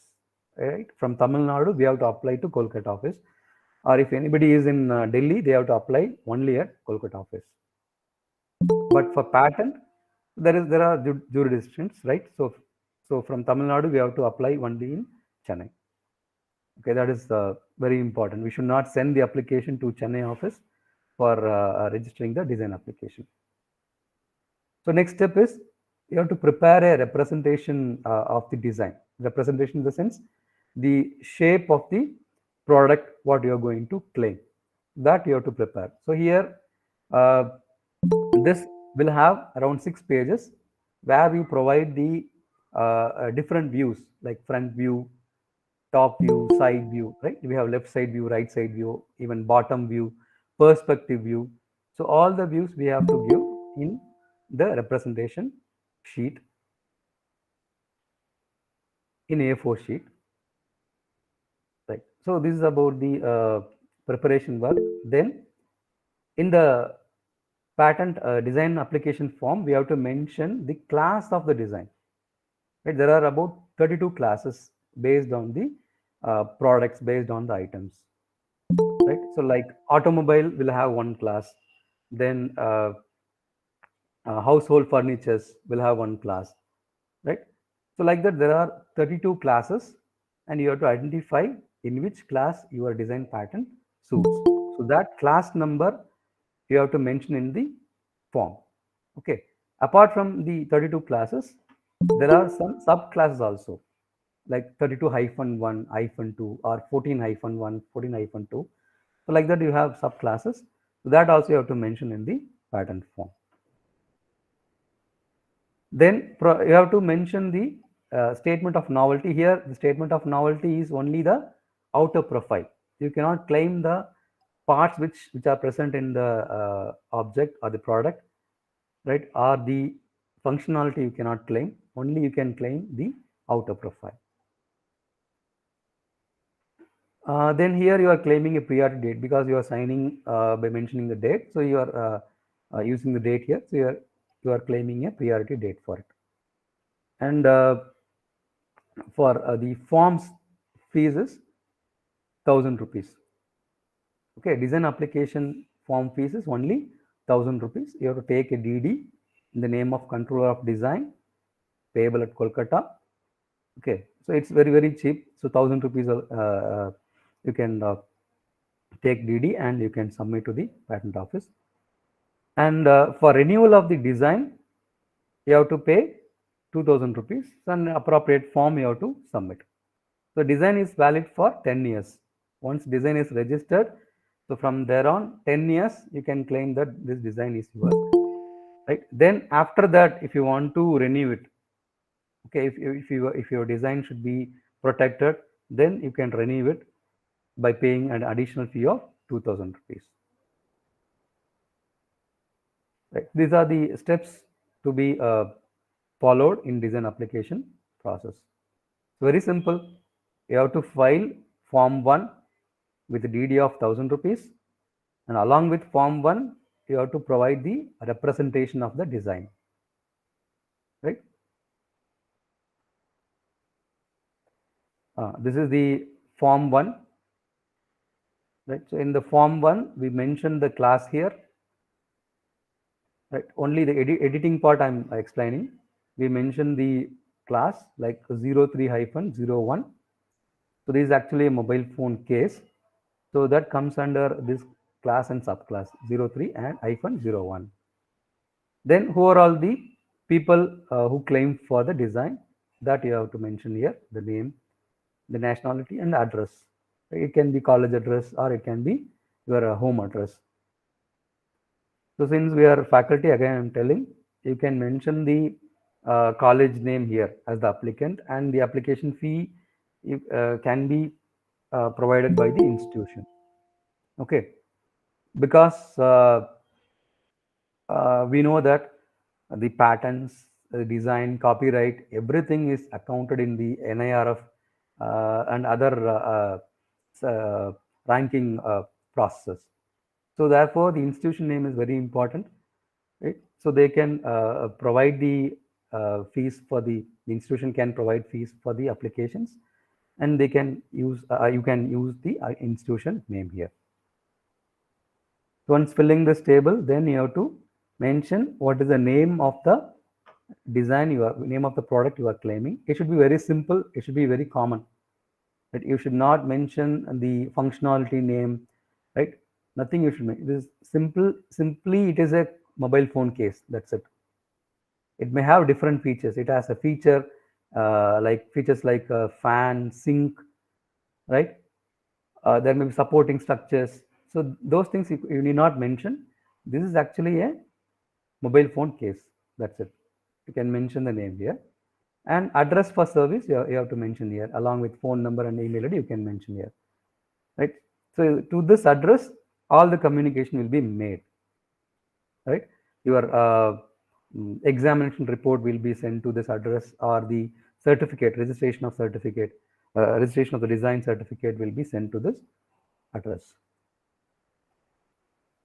right? From Tamil Nadu, we have to apply to Kolkata office. Or if anybody is in Delhi, they have to apply only at Kolkata office. But for patent, there are jurisdictions, right? So from Tamil Nadu, we have to apply only in Chennai. Okay, that is very important. We should not send the application to Chennai office for registering the design application. So next step is you have to prepare a representation of the design. Representation in the sense the shape of the product what you are going to claim, that you have to prepare. So here this will have around 6 pages where you provide the different views like front view, top view, side view, right? We have left side view, right side view, even bottom view, perspective view. So all the views we have to give in the representation sheet in A4 sheet, right? So this is about the preparation work. Then in the patent design application form, we have to mention the class of the design, right? There are about 32 classes based on the products, based on the items, right? So like automobile will have one class, then household furnitures will have one class, right? So like that, there are 32 classes and you have to identify in which class your design pattern suits. So that class number you have to mention in the form. Okay. Apart from the 32 classes, there are some subclasses also, like 32-1-2 or 14-1, 14-2. So like that, you have subclasses. So that also you have to mention in the patent form. Then you have to mention the statement of novelty. Here, the statement of novelty is only the outer profile. You cannot claim the parts which are present in the object or the product, right? Or the functionality you cannot claim. Only you can claim the outer profile. Then here you are claiming a priority date because you are signing by mentioning the date. So you are using the date here. So you are claiming a priority date for it. And for the forms fees is 1000 rupees. Okay, design application form fees is only 1000 rupees. You have to take a DD in the name of controller of design payable at Kolkata. Okay, so it's very cheap. So 1000 rupees you can take DD and you can submit to the patent office. And for renewal of the design, you have to pay 2000 rupees and appropriate form you have to submit. So design is valid for 10 years. Once design is registered, so from there on 10 years, you can claim that this design is yours, right? Then after that, if you want to renew it, okay, if your design should be protected, then you can renew it by paying an additional fee of 2000 rupees. Right. These are the steps to be followed in design application process. Very simple. You have to file form 1 with DD of 1000 rupees, and along with form 1 you have to provide the representation of the design, right? This is the form 1, right? So in the form 1 we mentioned the class here, right? Only the editing part I'm explaining. We mentioned the class like 03-01. So this is actually a mobile phone case. So that comes under this class and subclass 03 and -01. Then who are all the people who claim for the design, that you have to mention here, the name, the nationality and address. It can be college address or it can be your home address. So since we are faculty, again I'm telling, you can mention the college name here as the applicant, and the application fee can be provided by the institution. Okay, because we know that the patents, design, copyright, everything is accounted in the NIRF and other ranking processes. So therefore, the institution name is very important, right? So they can provide the fees for the institution can provide fees for the applications, and they can use you can use the institution name here. Once filling this table, then you have to mention what is the name of the design name of the product you are claiming. It should be very simple. It should be very common. That you should not mention the functionality name, right? Nothing you should make. This is simple. Simply, it is a mobile phone case. That's it. It may have different features. It has a feature like features like fan, sync, right? There may be supporting structures. So those things you need not mention. This is actually a mobile phone case. That's it. You can mention the name here. And address for service, you have to mention here, along with phone number and email ID, you can mention here, right? So to this address, all the communication will be made, right? Your examination report will be sent to this address, or the certificate, registration of the design certificate will be sent to this address.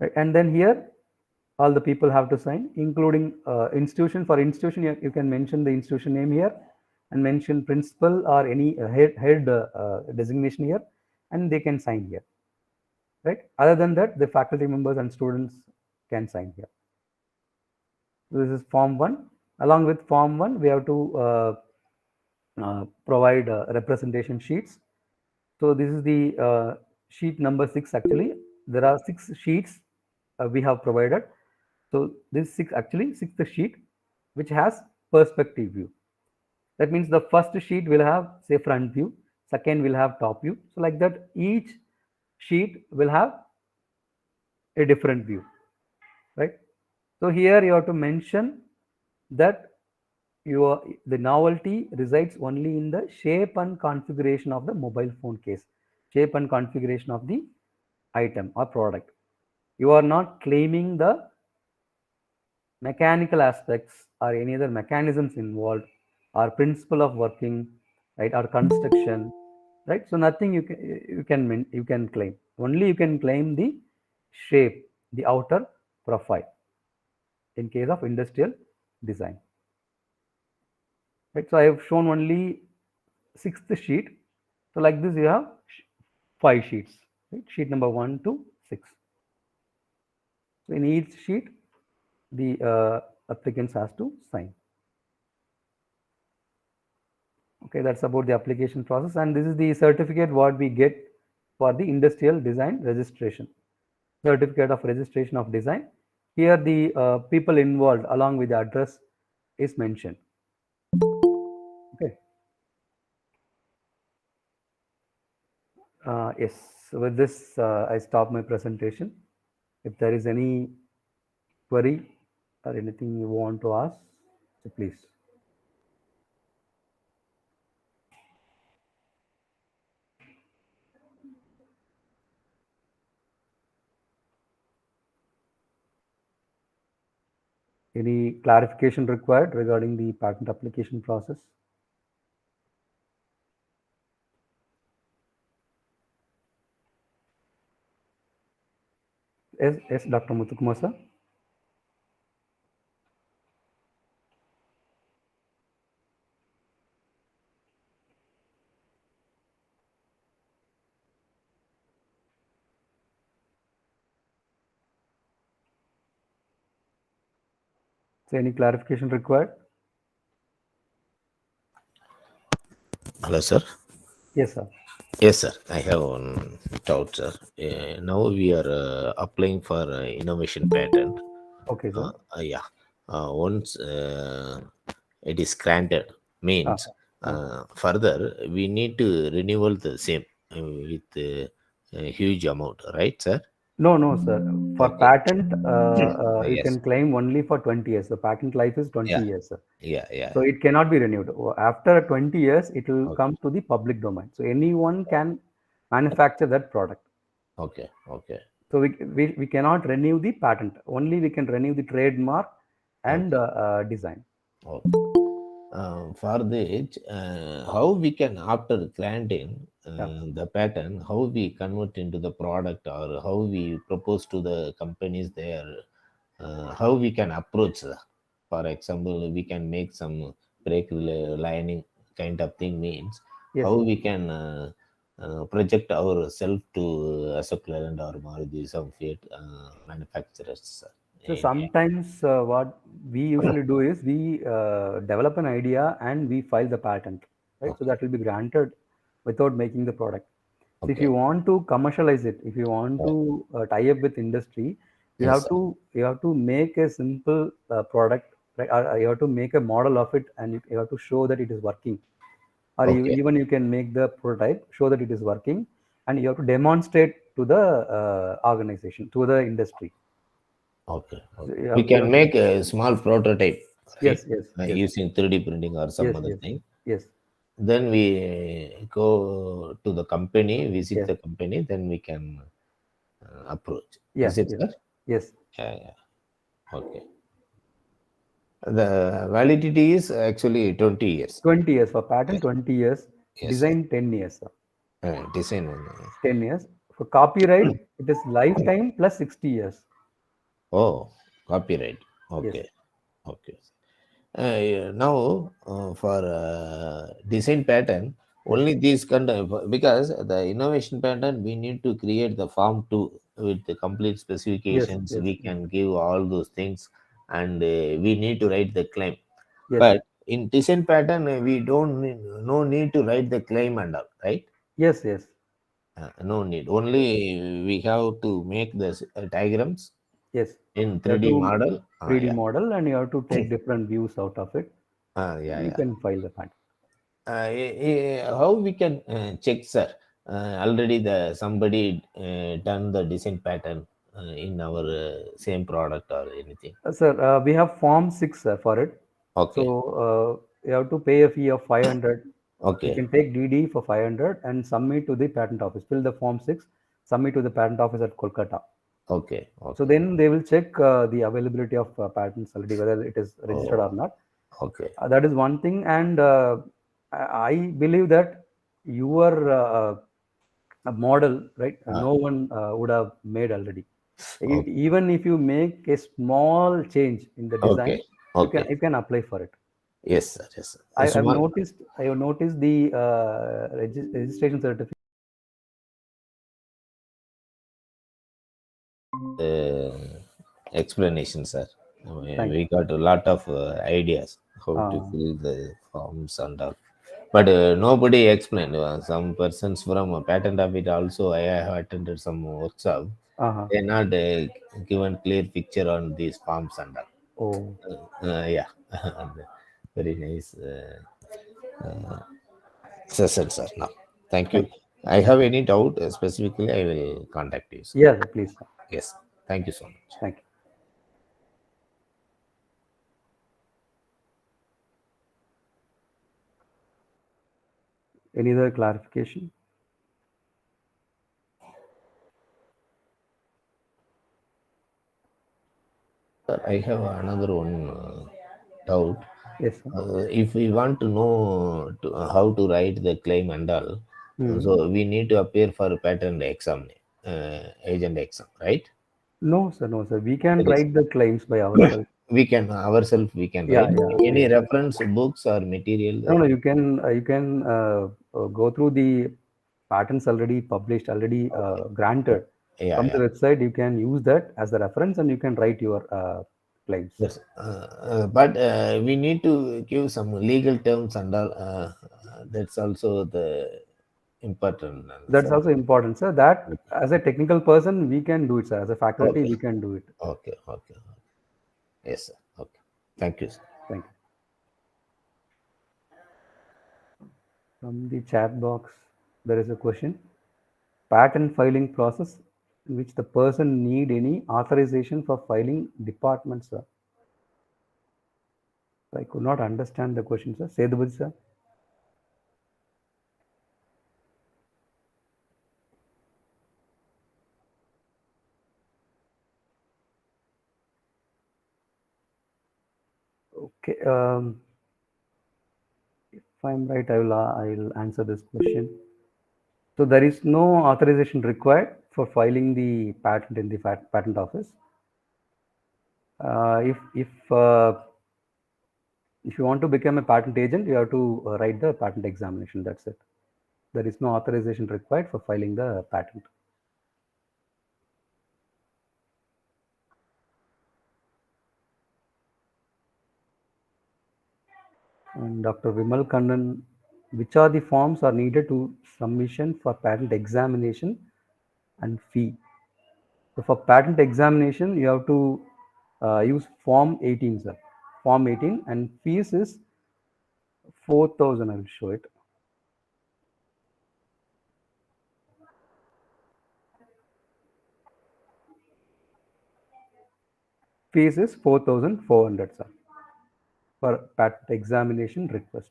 Right? And then here, all the people have to sign, including institution. For institution, you can mention the institution name here and mention principal or any head designation here, and they can sign here, right? Other than that, the faculty members and students can sign here. This is form 1. Along with form 1, we have to provide representation sheets. So this is the sheet number 6. Actually, there are 6 sheets we have provided. So this sixth sheet, which has perspective view. That means the first sheet will have, say, front view, second will have top view. So like that, each sheet will have a different view, right? So here you have to mention that the novelty resides only in the shape and configuration of the mobile phone case, shape and configuration of the item or product. You are not claiming the mechanical aspects or any other mechanisms involved, or principle of working, right, or construction, right? So nothing you can claim. Only you can claim the shape, the outer profile, in case of industrial design, right? So I have shown only 6th sheet. So like this, you have 5 sheets, right? Sheet number 1 to 6. So in each sheet, the applicants has to sign. Okay, that's about the application process, and this is the certificate what we get for the industrial design registration, certificate of registration of design. Here the people involved along with the address is mentioned. Okay. Yes, so with this I stop my presentation. If there is any query or anything you want to ask, so please. Any clarification required regarding the patent application process? Yes, Dr. Muthukumar sir. So any clarification required? Hello, sir. Yes, sir. Yes, sir. I have one doubt, sir. Now we are applying for innovation patent. Okay, sir. Yeah. Once it is granted, means further we need to renewal the same with a huge amount, right, sir? No, sir. For Okay. patent, you Yes. can claim only for 20 years. The patent life is 20 Yeah. years, sir. Yeah. So it cannot be renewed. After 20 years, it will Okay. come to the public domain. So anyone can manufacture that product. Okay. So we cannot renew the patent. Only we can renew the trademark and design. Okay. For this, how we can, after granting the patent, how we convert into the product, or how we propose to the companies there, how we can approach. For example, we can make some brake lining kind of thing, means Yes. how we can project ourselves to Ashok Leyland or Maruti, some Fiat manufacturers, sir. So sometimes what we usually do is we develop an idea and we file the patent, right? So Okay. that will be granted without making the product. So if Okay. you want to commercialize it, if you want Yeah. to tie up with industry, you Yes, have sir. to make a simple product, right? Or you have to make a model of it, and you have to show that it is working. Or Okay. even you can make the prototype, show that it is working, and you have to demonstrate to the organization, to the industry. Okay. So Okay. We can make a small prototype, right? yes, yes, yes, Using 3D printing or some yes, other yes, thing. yes, Then we go to the company, visit yes, the company, then we can approach. yeah, Is it, yes, sir? yes. Yeah, yeah. Okay. The validity is actually 20 years. 20 years for Yes, patent, 20 years, yes, sir. design 10 years, sir. Design. 10 years. For copyright, it is lifetime plus 60 years. Oh, copyright. Yes, Okay. Okay. Yeah, now for design pattern, yes, only these kind of, because the innovation pattern we need to create the form 2 with the complete yes, specifications. yes, We yes, can give all those things, and we need to write the claim. yes, But in design pattern, we don't need, no need to write the claim and all, right? yes, yes, No need. Only we have to make the diagrams yes. in You have 3D to model. 3D Yeah. model and you have to take different views out of it. Yeah, You yeah. can file the patent. How we can check, sir? Already the somebody done the design pattern in our same product or anything. Sir, we have Form 6 for it. So Okay. you have to pay a fee of 500. You Okay. can take DD for 500 and submit to the patent office. Fill the Form 6, submit to the patent office at Kolkata. Okay. So Okay. then they will check the availability of patents already, whether it is registered or Oh, not. okay. That is one thing. And I believe that your a model, right? Ah, No one would have made already. okay. Even if you make a small change in the Okay. design, Okay. you can apply for it. Yes, sir. Yes, sir. I have Small noticed the registration certificate. uh, explanation, sir. Thank We got a lot of ideas how to you. fill the forms and all. But nobody explained. Some persons from a patent office also, I have attended some workshop. Uh-huh. They're not given clear picture on these forms and all. Oh, Yeah, very nice session, sir. Now, thank you. thank you. I have any doubt specifically, I will contact you, sir. Yes, please. Yes, thank you so much. Thank you. Any other clarification? Sir, I have another one doubt. Yes, sir. If we want to know how to write the claim and all, Hmm. so we need to appear for a patent exam, agent exam, right? No, sir. No, sir. We can That is, write the claims by ourselves. we can ourselves we can Yeah, write yeah, any yeah. reference books or material. No, no. You can go through the patents already published, already Okay. granted Yeah, from the yeah. website. You can use that as a reference, and you can write your claims. Yes. But we need to give some legal terms and all. That's also the important, That's sir. also important, sir. That as a technical person, we can do it, sir. As a faculty, Okay. we can do it. Okay. Okay. Yes, sir. Okay. Thank you, sir. Thank you. From the chat box, there is a question. Patent filing process in which the person need any authorization for filing department, sir. I could not understand the question, sir. Sedubud, sir. Okay. If I'm right, I'll answer this question. So there is no authorization required for filing the patent in the patent office. If you want to become a patent agent, you have to write the patent examination. That's it. There is no authorization required for filing the patent. And Dr. Vimal Kannan, which are the forms are needed to submission for patent examination and fee? So for patent examination, you have to use Form 18, sir. Form 18, and fees is 4,000. I will show it. Fees is 4,400, sir, for patent examination request.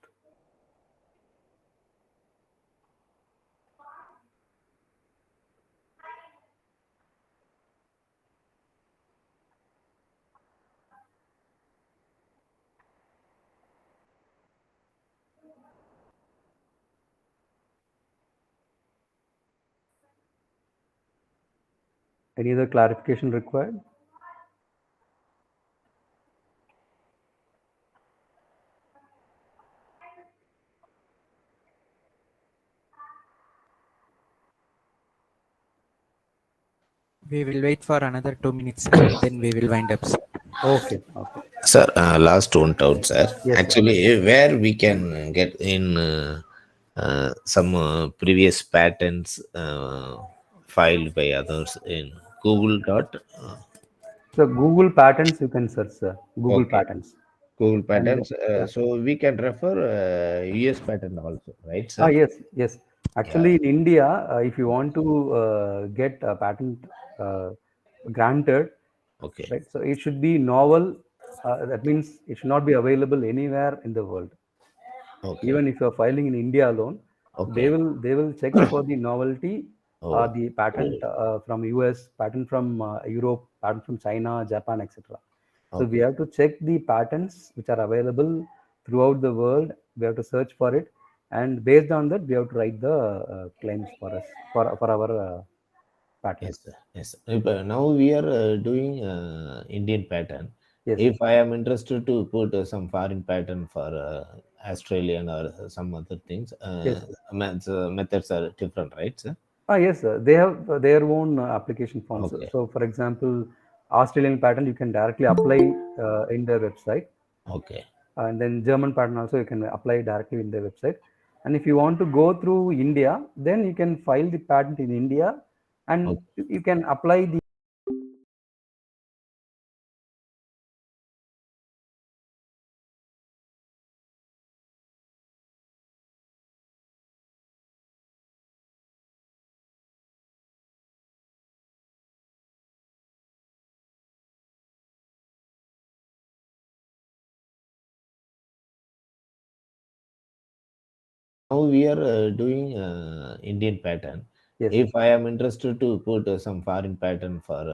Any other clarification required? We will wait for another 2 minutes, sir. Then we will wind up, sir. Okay, okay. Sir, last one out, sir. Yes, sir. Actually, where we can get in some previous patents filed by others in Google dot. So Google patents, you can search, sir. Google Okay. patents. Google And patents. So we can refer US patent also, right, sir? yes, yes. Actually, in India, if you want to get a patent granted, Okay. right? So it should be novel. That means it should not be available anywhere in the world. Okay. Even if you are filing in India alone, Okay. they will check for the novelty, Oh. the patent from US, patent from Europe, patent from China, Japan, etc. So we Okay. have to check the patents which are available throughout the world. We have to search for it, and based on that, we have to write the claims for us for our patent. Yes, sir. Yes, sir. Now we are doing Indian pattern. Yes, If I am interested to put some foreign pattern for Australian or some other things, yes. methods are different, right, sir? Yes, sir. They have their own application forms. Okay. So, for example, Australian patent you can directly apply in their website, Okay. and then German patent also you can apply directly in their website. And if you want to go through India, then you can file the patent in India, and Okay. you can apply the Now we are doing Indian pattern. yes. If I am interested to put some foreign pattern for